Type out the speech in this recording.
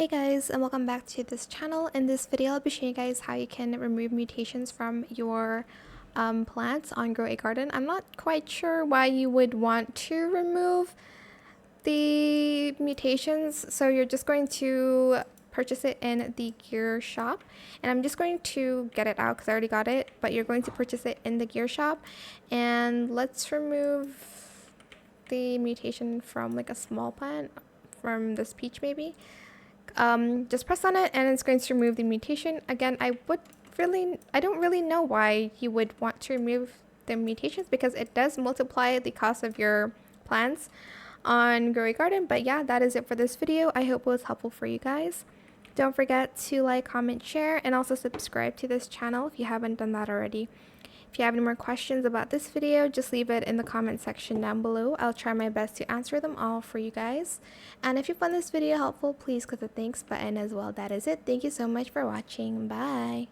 Hey guys, and welcome back to this channel. In this video, I'll be showing you guys how you can remove mutations from your plants on Grow a Garden. I'm not quite sure why you would want to remove the mutations, so you're just going to purchase it in the gear shop, and I'm just going to get it out because I already got it, but you're going to purchase it in the gear shop. And let's remove the mutation from like a small plant, from this peach maybe. Just press on it and it's going to remove the mutation. Again, I don't really know why you would want to remove the mutations, because it does multiply the cost of your plants on Grow a Garden. But yeah, that is it for this video. I hope it was helpful for you guys. Don't forget to like, comment, share, and also subscribe to this channel if you haven't done that already. If you have any more questions about this video, just leave it in the comment section down below. I'll try my best to answer them all for you guys. And if you found this video helpful, please click the thanks button as well. That is it. Thank you so much for watching. Bye.